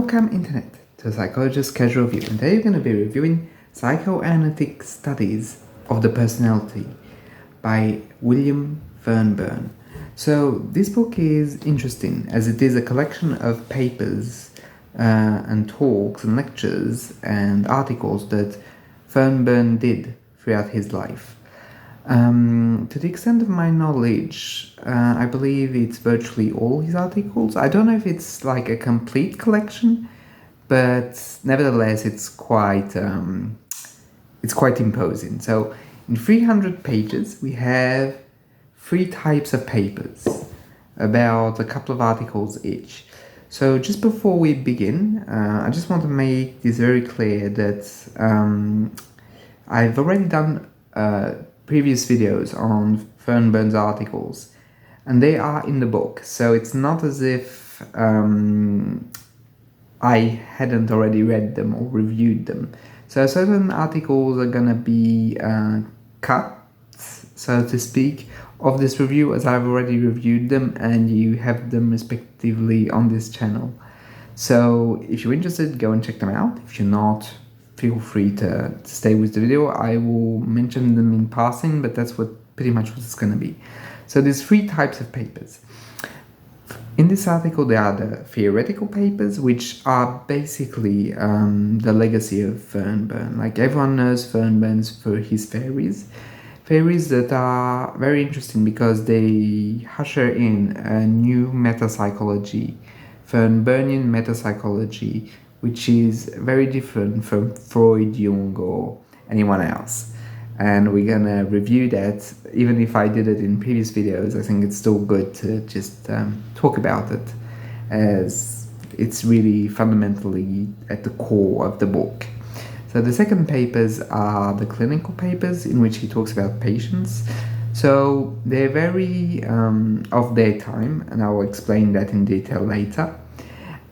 Welcome Internet to Psychologist Casual Review, and today we're going to be reviewing Psychoanalytic Studies of the Personality by William Fairnbairn. So this book is interesting as it is a collection of papers and talks and lectures and articles that Fairbairn did throughout his life. To the extent of my knowledge, I believe it's virtually all his articles. I don't know if it's like a complete collection, but nevertheless, it's quite imposing. So, in 300 pages, we have 3 types of papers, about a couple of articles each. So, just before we begin, I just want to make this very clear that I've already done previous videos on Fairnbairn's articles, and they are in the book, so it's not as if I hadn't already read them or reviewed them. So certain articles are gonna be cut, so to speak, of this review, as I've already reviewed them and you have them respectively on this channel. So if you're interested, go and check them out. If you're not, feel free to stay with the video. I will mention them in passing, but that's pretty much what it's going to be. So there's 3 types of papers. In this article, there are the theoretical papers, which are basically the legacy of Fairbairn. Like everyone knows Fairbairn for his theories. Theories that are very interesting because they usher in a new metapsychology, Fairbairnian metapsychology, which is very different from Freud, Jung, or anyone else. And we're gonna review that. Even if I did it in previous videos, I think it's still good to just talk about it, as it's really fundamentally at the core of the book. So the second papers are the clinical papers, in which he talks about patients. So they're very of their time, and I will explain that in detail later.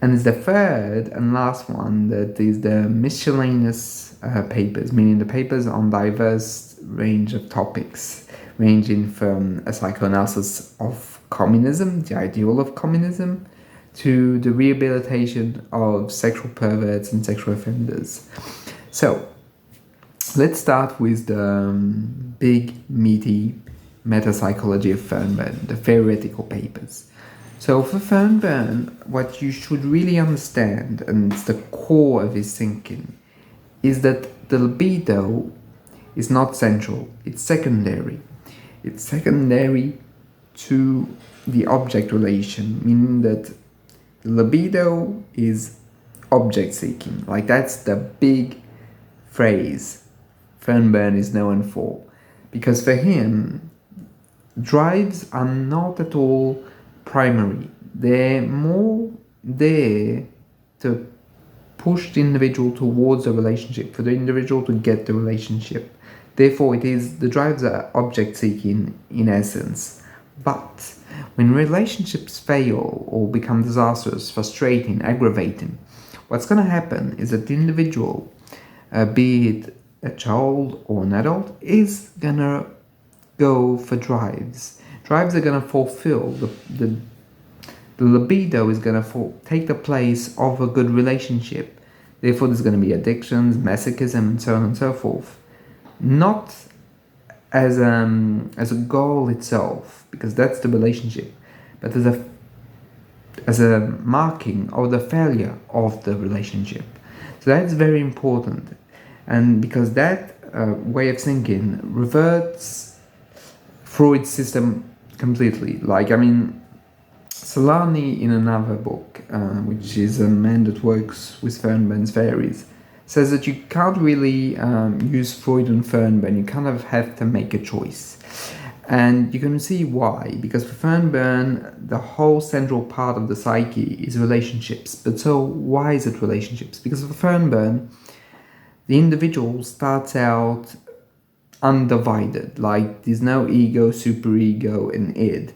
And it's the third and last one that is the miscellaneous papers, meaning the papers on diverse range of topics, ranging from a psychoanalysis of communism, the ideal of communism, to the rehabilitation of sexual perverts and sexual offenders. So, let's start with the big, meaty metapsychology of Fairbairn, the theoretical papers. So for Fairbairn, what you should really understand, and it's the core of his thinking, is that the libido is not central, it's secondary. It's secondary to the object relation, meaning that the libido is object seeking. Like that's the big phrase Fairbairn is known for. Because for him, drives are not at all primary. They're more there to push the individual towards a relationship, for the individual to get the relationship. Therefore, the drives are object seeking in essence. But when relationships fail or become disastrous, frustrating, aggravating, what's going to happen is that the individual, be it a child or an adult, is going to go for drives. Drives are going to fulfill the libido is going to take the place of a good relationship. Therefore, there's going to be addictions, masochism, and so on and so forth. Not as a goal itself, because that's the relationship, but as a marking of the failure of the relationship. So that's very important, and because that way of thinking reverts Freud's system completely. Solani, in another book, which is a man that works with Fairbairn's theories, says that you can't really use Freud and Fairbairn. You kind of have to make a choice. And you can see why. Because for Fairbairn, the whole central part of the psyche is relationships. But so why is it relationships? Because for Fairbairn, the individual starts out undivided. Like there's no ego, superego, and id.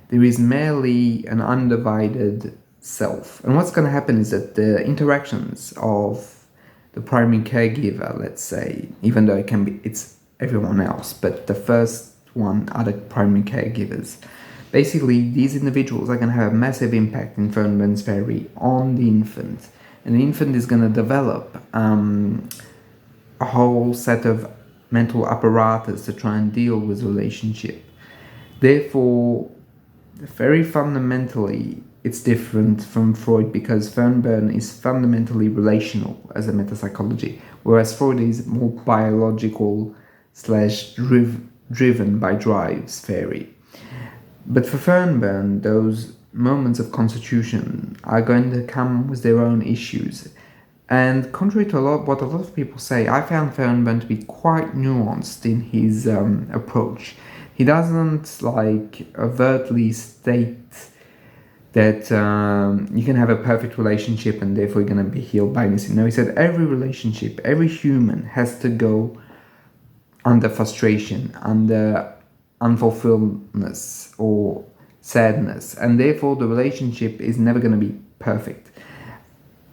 There is merely an undivided self. And what's going to happen is that the interactions of the primary caregiver, let's say, even though it's everyone else, but the first one are the primary caregivers. Basically, these individuals are going to have a massive impact in Fairbairn's theory on the infant, and the infant is going to develop a whole set of mental apparatus to try and deal with relationship. Therefore, very fundamentally, it's different from Freud, because Fairnbairn is fundamentally relational as a metapsychology, whereas Freud is more biological slash driven by drives theory. But for Fairbairn, those moments of constitution are going to come with their own issues. And contrary to what a lot of people say, I found Fairbairn to be quite nuanced in his approach. He doesn't overtly state that you can have a perfect relationship and therefore you're going to be healed by anything. No, he said every relationship, every human has to go under frustration, under unfulfilledness or sadness, and therefore the relationship is never going to be perfect.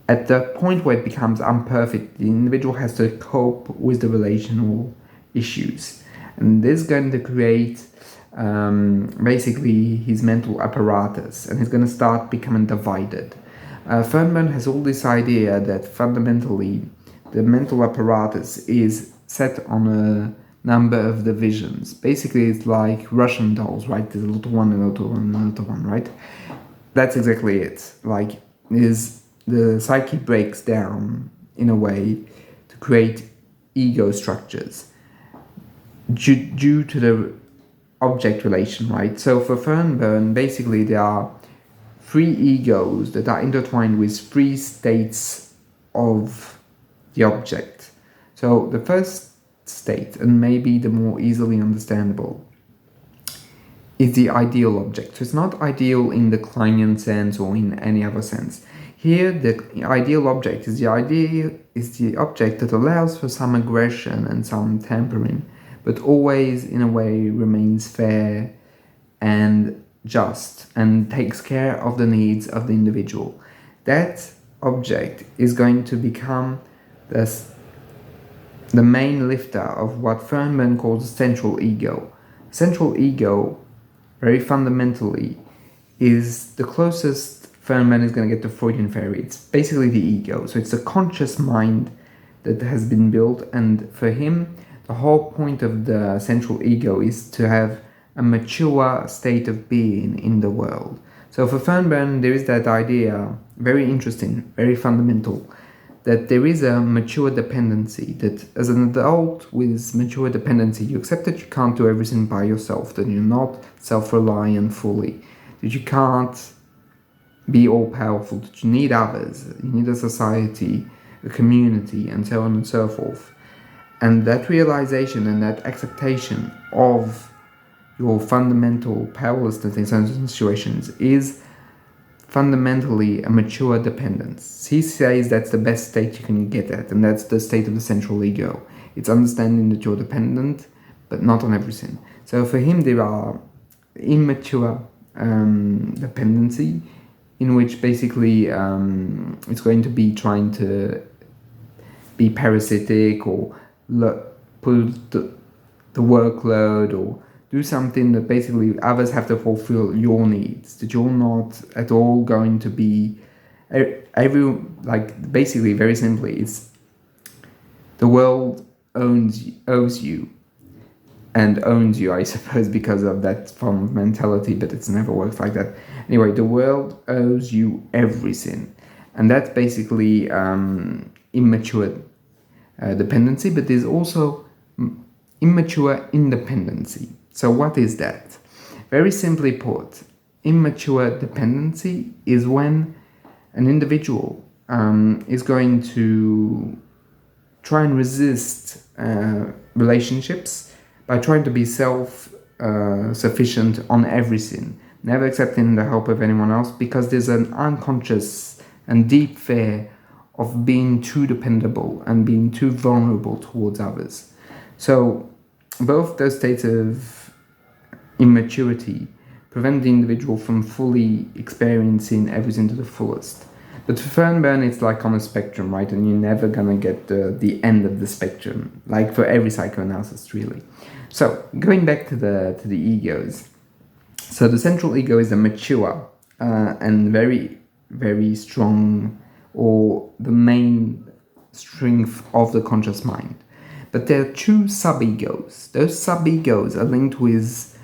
At the point where it becomes imperfect, the individual has to cope with the relational issues, and this is going to create basically his mental apparatus, and he's going to start becoming divided. Fairbairn has all this idea that fundamentally the mental apparatus is set on a number of divisions. Basically, it's like Russian dolls, right? There's a little one, a little one, a little one, right? That's exactly it. The psyche breaks down in a way to create ego structures due to the object relation, right? So for Fairbairn, basically there are three egos that are intertwined with three states of the object. So the first state, and maybe the more easily understandable, is the ideal object. So it's not ideal in the Kleinian sense or in any other sense. Here, the ideal object is the object that allows for some aggression and some tampering, but always in a way remains fair and just and takes care of the needs of the individual. That object is going to become the main lifter of what Fairbairn calls the central ego. Central ego, very fundamentally, is the closest Fairbairn is going to get to Freudian theory. It's basically the ego. So it's a conscious mind that has been built, and for him, the whole point of the central ego is to have a mature state of being in the world. So for Fairbairn, there is that idea, very interesting, very fundamental, that there is a mature dependency, that as an adult with mature dependency, you accept that you can't do everything by yourself, that you're not self-reliant fully, that you can't be all-powerful, that you need others, you need a society, a community, and so on and so forth. And that realization and that acceptation of your fundamental powerlessness in certain situations is fundamentally a mature dependence. He says that's the best state you can get at, and that's the state of the central ego. It's understanding that you're dependent, but not on everything. So for him, there are immature dependency, in which basically it's going to be trying to be parasitic or pull the workload or do something that basically others have to fulfill your needs, that you're not at all going to be basically very simply, it's the world owes you and owns you, I suppose, because of that form of mentality, but it's never worked like that. Anyway, the world owes you everything, and that's basically immature dependency, but there's also immature independency. So what is that? Very simply put, immature dependency is when an individual is going to try and resist relationships by trying to be self-sufficient on everything, never accepting the help of anyone else, because there's an unconscious and deep fear of being too dependable and being too vulnerable towards others. So both those states of immaturity prevent the individual from fully experiencing everything to the fullest. But for Fairbairn, it's like on a spectrum, right? And you're never gonna get the end of the spectrum, like for every psychoanalyst, really. So going back to the egos. So the central ego is a mature and very, very strong or the main strength of the conscious mind. But there are two sub-egos. Those sub-egos are linked with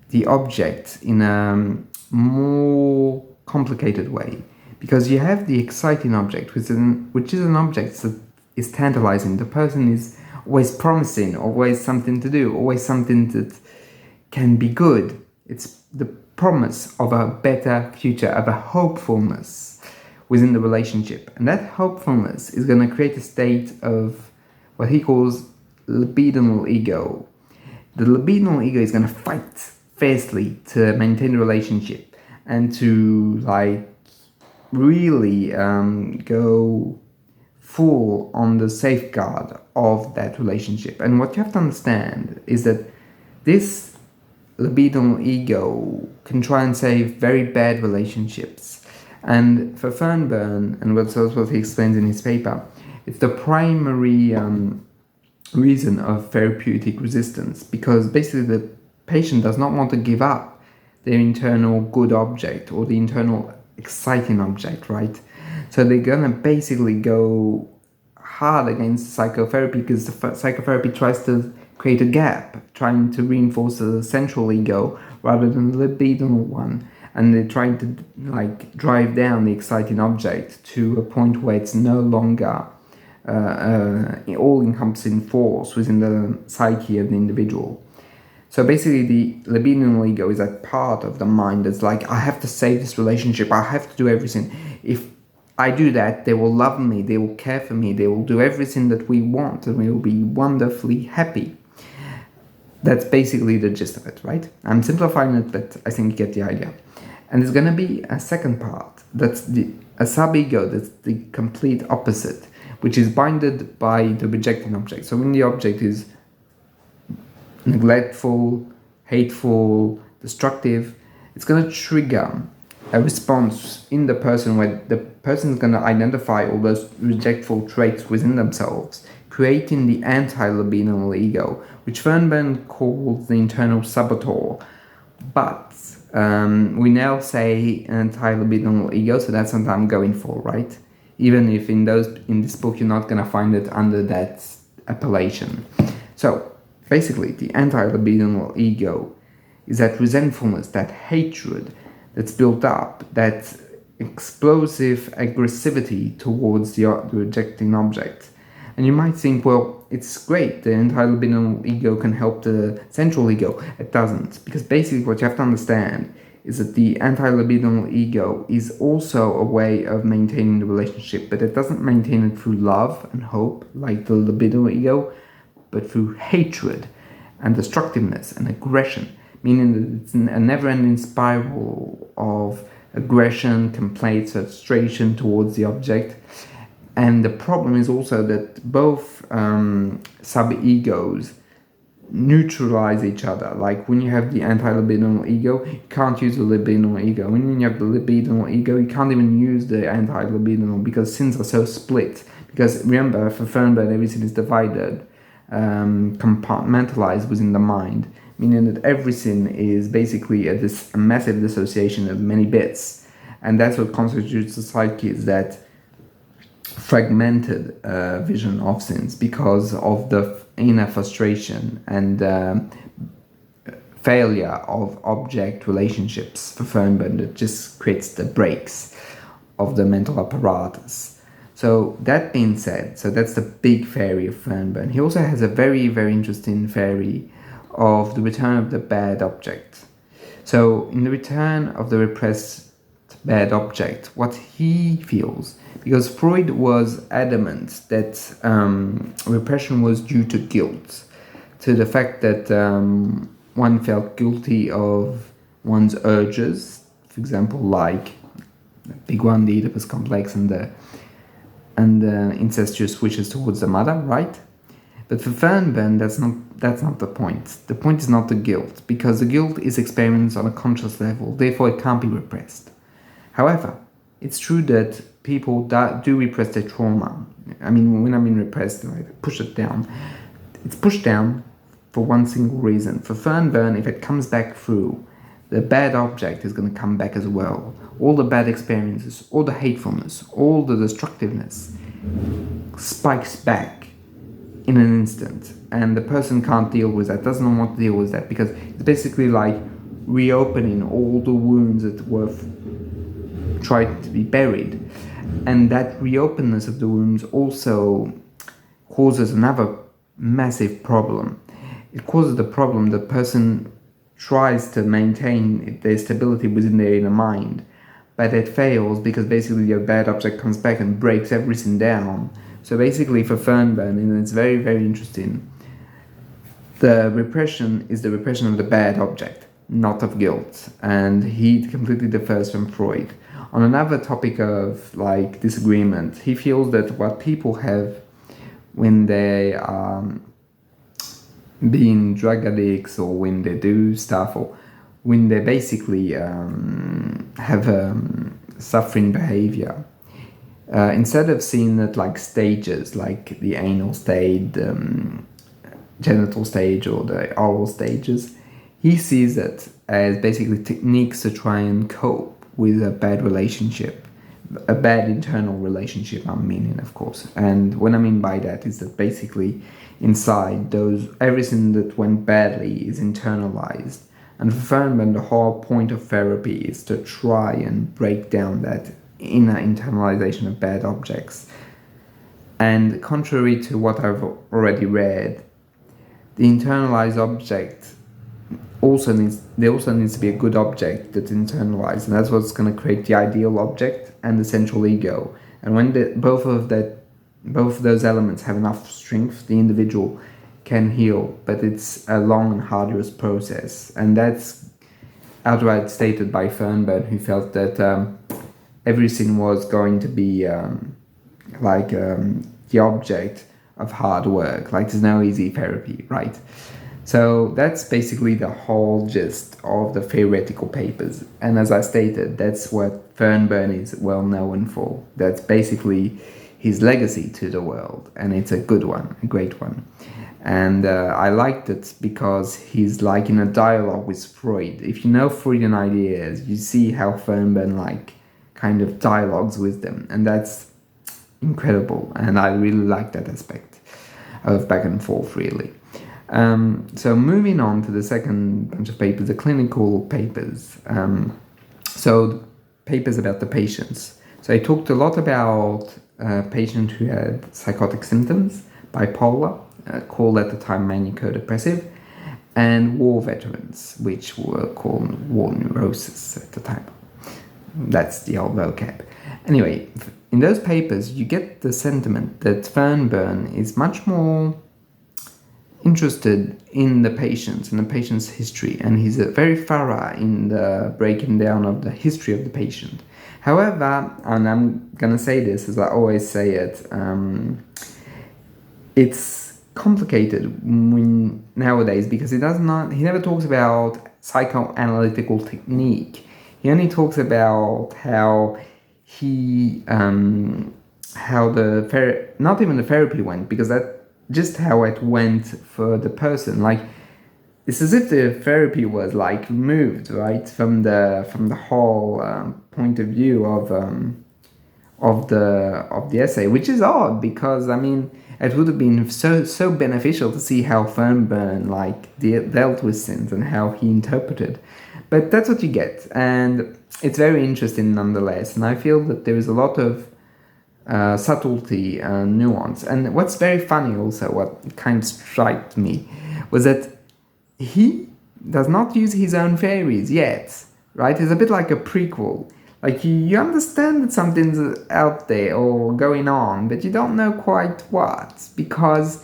the object in a more complicated way, because you have the exciting object, which is an object that is tantalizing. The person is always promising, always something to do, always something that can be good. It's the promise of a better future, of a hopefulness within the relationship. And that hopefulness is going to create a state of what he calls libidinal ego. The libidinal ego is going to fight fiercely to maintain the relationship and to really go full on the safeguard of that relationship. And what you have to understand is that this libidinal ego can try and save very bad relationships. And for Fairbairn, and that's what he explains in his paper, it's the primary reason of therapeutic resistance, because basically the patient does not want to give up their internal good object or the internal exciting object, right? So they're gonna basically go hard against psychotherapy, because the psychotherapy tries to create a gap, trying to reinforce the central ego rather than the libidinal one, and they're trying to drive down the exciting object to a point where it's no longer all-encompassing force within the psyche of the individual. So basically the libidinal ego is that part of the mind that's like, I have to save this relationship, I have to do everything. If I do that, they will love me, they will care for me, they will do everything that we want, and we will be wonderfully happy. That's basically the gist of it, right? I'm simplifying it, but I think you get the idea. And there's going to be a second part, that's a sub-ego, that's the complete opposite, which is bounded by the rejecting object. So when the object is neglectful, hateful, destructive, it's going to trigger a response in the person where the person is going to identify all those rejectful traits within themselves, creating the anti-libidinal ego, which Fairnbairn calls the internal saboteur. But we now say anti-libidinal ego, so that's what I'm going for, right? Even if in this book you're not going to find it under that appellation. So basically, the anti-libidinal ego is that resentfulness, that hatred that's built up, that explosive aggressivity towards the rejecting object. And you might think, well, it's great, the anti-libidinal ego can help the central ego. It doesn't, because basically what you have to understand is that the anti-libidinal ego is also a way of maintaining the relationship, but it doesn't maintain it through love and hope like the libidinal ego, but through hatred and destructiveness and aggression, meaning that it's a never-ending spiral of aggression, complaints, frustration towards the object. And the problem is also that both sub-egos neutralize each other. Like when you have the anti-libidinal ego, you can't use the libidinal ego. When you have the libidinal ego, you can't even use the anti-libidinal, because sins are so split. Because remember, for Fairbairn, everything is divided, compartmentalized within the mind, meaning that everything is basically a massive dissociation of many bits. And that's what constitutes the psyche, is that fragmented vision of sins, because of the inner frustration and failure of object relationships for Fairbairn, that just creates the breaks of the mental apparatus. So that being said, so that's the big theory of Fairbairn. He also has a very, very interesting theory of the return of the bad object. So in the return of the repressed bad object, what he feels, because Freud was adamant that repression was due to guilt, to the fact that one felt guilty of one's urges, for example, like the big one, the Oedipus complex, and the incestuous wishes towards the mother, right? But for Fairbairn, that's not the point. The point is not the guilt, because the guilt is experienced on a conscious level, therefore it can't be repressed. However, it's true that people do repress their trauma. I mean, when I mean repressed, right, push it down. It's pushed down for one single reason. For Fairbairn, if it comes back through the bad object is going to come back as well. All the bad experiences, all the hatefulness, all the destructiveness spikes back in an instant, and the person can't deal with that, doesn't want to deal with that, because it's basically like reopening all the wounds that were tried to be buried. And that reopenness of the wounds also causes another massive problem. It causes the problem the person tries to maintain their stability within their inner mind, but it fails because basically your bad object comes back and breaks everything down. So basically for Fairbairn, and it's very, very interesting, the repression is the repression of the bad object, not of guilt, and he completely differs from Freud. On another topic of like disagreement, he feels that what people have when they are being drug addicts, or when they do stuff, or when they basically have suffering behavior, instead of seeing it like stages, like the anal stage, genital stage, or the oral stages, he sees it as basically techniques to try and cope with a bad relationship, a bad internal relationship, I'm meaning, of course. And what I mean by that is that basically inside everything that went badly is internalized. And for Fairbairn, the whole point of therapy is to try and break down that inner internalization of bad objects. And contrary to what I've already read, the internalized object also needs to be a good object that's internalized, and that's what's going to create the ideal object and the central ego. And when both of those elements have enough strength, the individual can heal, but it's a long and arduous process. And that's outright stated by Fairnbairn, who felt that everything was going to be the object of hard work. Like there's no easy therapy, right? So that's basically the whole gist of the theoretical papers. And as I stated, that's what Fairbairn is well known for. That's basically his legacy to the world. And it's a good one, a great one. And I liked it because he's like in a dialogue with Freud. If you know Freudian ideas, you see how Fairbairn kind of dialogues with them. And that's incredible. And I really like that aspect of back and forth, really. So moving on to the second bunch of papers, the clinical papers. So papers about the patients. So I talked a lot about a patient who had psychotic symptoms, bipolar, called at the time maniaco-depressive, and war veterans, which were called war neurosis at the time. That's the old vocab. Anyway, in those papers, you get the sentiment that Fairbairn is much more interested in the patients and the patient's history, and he's very thorough in the breaking down of the history of the patient. However, and I'm gonna say this as I always say it, it's complicated nowadays because he never talks about psychoanalytical technique. He only talks about how not even the therapy went, because that just how it went for the person. Like, it's as if the therapy was removed, right, from the whole point of view of the essay, which is odd, because I mean it would have been so beneficial to see how Fairbairn dealt with things and how he interpreted. But that's what you get, and it's very interesting nonetheless. And I feel that there is a lot of subtlety and nuance. And what's very funny also, what kind of struck me, was that he does not use his own theories yet, right? It's a bit like a prequel. Like you understand that something's out there or going on, but you don't know quite what, because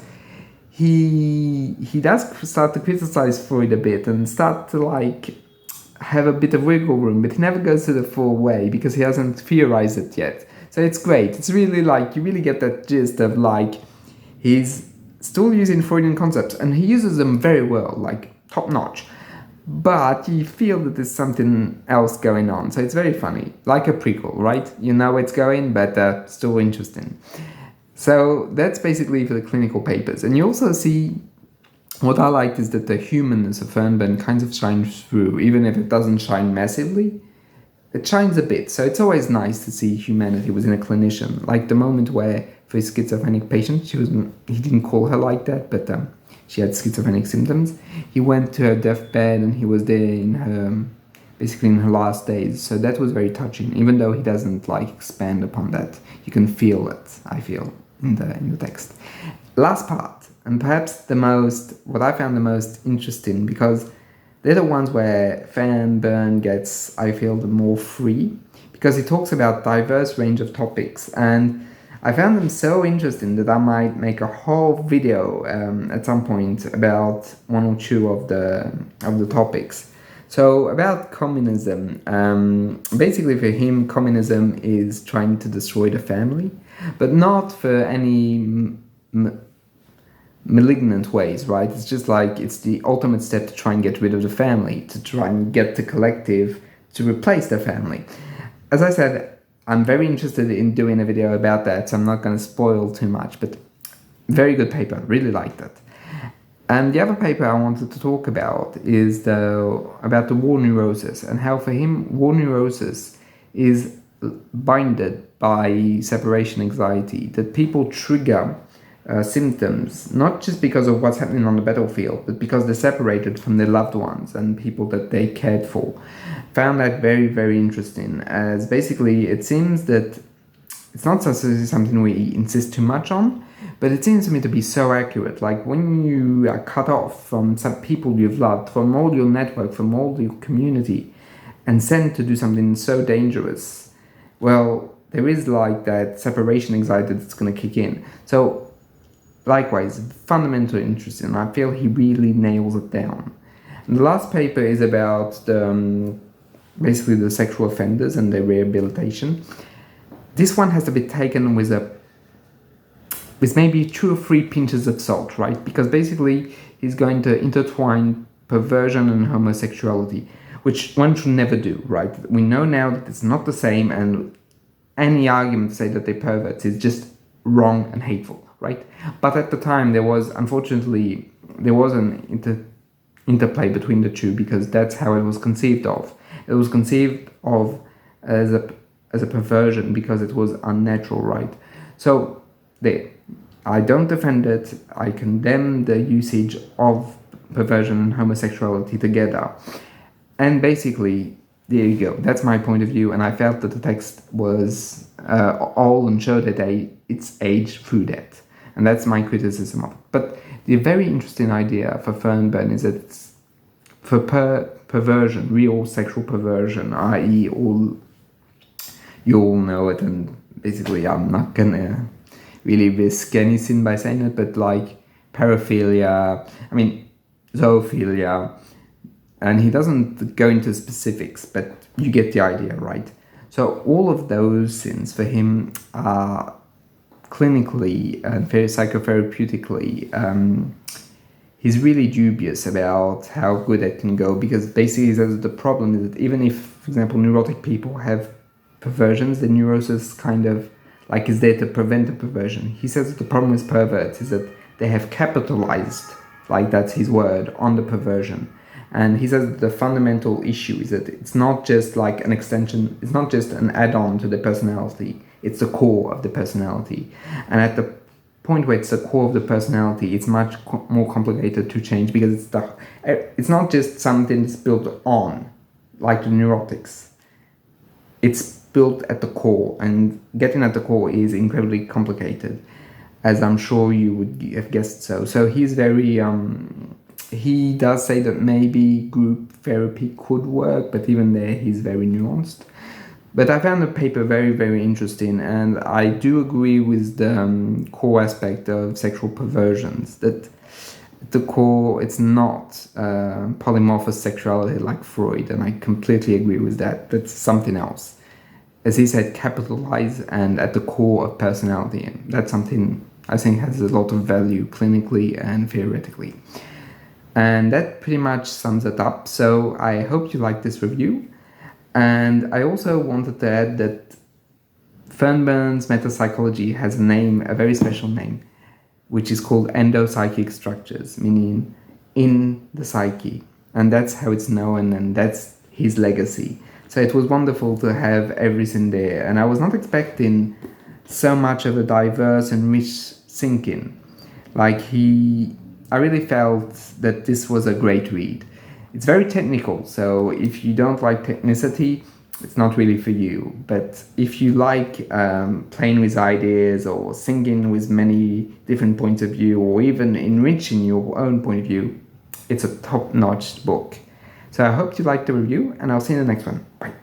he does start to criticize Freud a bit and start to have a bit of wiggle room, but he never goes to the full way because he hasn't theorized it yet. So it's great. It's really you really get that gist of he's still using Freudian concepts, and he uses them very well, top notch. But you feel that there's something else going on. So it's very funny, like a prequel, right? You know where it's going, but still interesting. So that's basically for the clinical papers. And you also see what I liked is that the humanness of Fairbairn kind of shines through, even if it doesn't shine massively. It shines a bit, so it's always nice to see humanity within a clinician. Like the moment where, for his schizophrenic patient, he didn't call her like that, but she had schizophrenic symptoms. He went to her deathbed and he was there in her, basically in her last days. So that was very touching, even though he doesn't like expand upon that. You can feel it, I feel, in the text. Last part, and perhaps what I found the most interesting, because they're the ones where Fairnbairn gets, I feel, the more free, because he talks about diverse range of topics, and I found them so interesting that I might make a whole video at some point about one or two of the topics. So about communism, basically for him, communism is trying to destroy the family, but not for any malignant ways, right? It's just like it's the ultimate step to try and get rid of the family, to try and get the collective to replace the family. As I said, I'm very interested in doing a video about that, so I'm not going to spoil too much, but very good paper, really liked it. And the other paper I wanted to talk about is about the war neurosis, and how for him war neurosis is binded by separation anxiety, that people trigger symptoms, not just because of what's happening on the battlefield, but because they're separated from their loved ones and people that they cared for. Found that very, very interesting, as basically it seems that it's not necessarily something we insist too much on, but it seems to me to be so accurate. Like when you are cut off from some people you've loved, from all your network, from all your community, and sent to do something so dangerous, well, there is like that separation anxiety that's going to kick in. So likewise, fundamentally interesting. I feel he really nails it down. And the last paper is about basically the sexual offenders and their rehabilitation. This one has to be taken with maybe 2 or 3 pinches of salt, right? Because basically he's going to intertwine perversion and homosexuality, which one should never do, right? We know now that it's not the same, and any argument to say that they're perverts is just wrong and hateful, right? But at the time there was an interplay between the two, because that's how it was conceived of. It was conceived of as a perversion because it was unnatural, right? So I don't defend it. I condemn the usage of perversion and homosexuality together. And basically, there you go. That's my point of view, and I felt that the text was old and showed that it's aged through that. And that's my criticism of it. But the very interesting idea for Fairbairn is that it's for perversion, real sexual perversion, i.e. you all know it, and basically I'm not gonna really risk anything by saying it, but like paraphilia, zoophilia, and he doesn't go into specifics, but you get the idea, right? So all of those sins for him are clinically and psychotherapeutically, he's really dubious about how good it can go, because basically the problem is that even if, for example, neurotic people have perversions, the neurosis kind of like is there to prevent the perversion. He says that the problem with perverts is that they have capitalized, like that's his word, on the perversion. And he says that the fundamental issue is that it's not just like an extension, it's not just an add-on to the personality, it's the core of the personality. And at the point where it's the core of the personality, it's much more complicated to change, because it's not just something that's built on, like the neurotics. It's built at the core, and getting at the core is incredibly complicated, as I'm sure you would have guessed so. So he's very... he does say that maybe group therapy could work, but even there he's very nuanced. But I found the paper very, very interesting, and I do agree with the core aspect of sexual perversions, that at the core it's not polymorphous sexuality like Freud, and I completely agree with that. That's something else. As he said, capitalize and at the core of personality, and that's something I think has a lot of value clinically and theoretically. And that pretty much sums it up. So I hope you liked this review. And I also wanted to add that Fairbairn's metapsychology has a name, a very special name, which is called endopsychic structures, meaning in the psyche, and that's how it's known, and that's his legacy. So it was wonderful to have everything there, and I was not expecting so much of a diverse and rich thinking. I really felt that this was a great read. It's very technical, so if you don't like technicity, it's not really for you. But if you like playing with ideas or thinking with many different points of view, or even enriching your own point of view, it's a top-notch book. So I hope you liked the review, and I'll see you in the next one. Bye.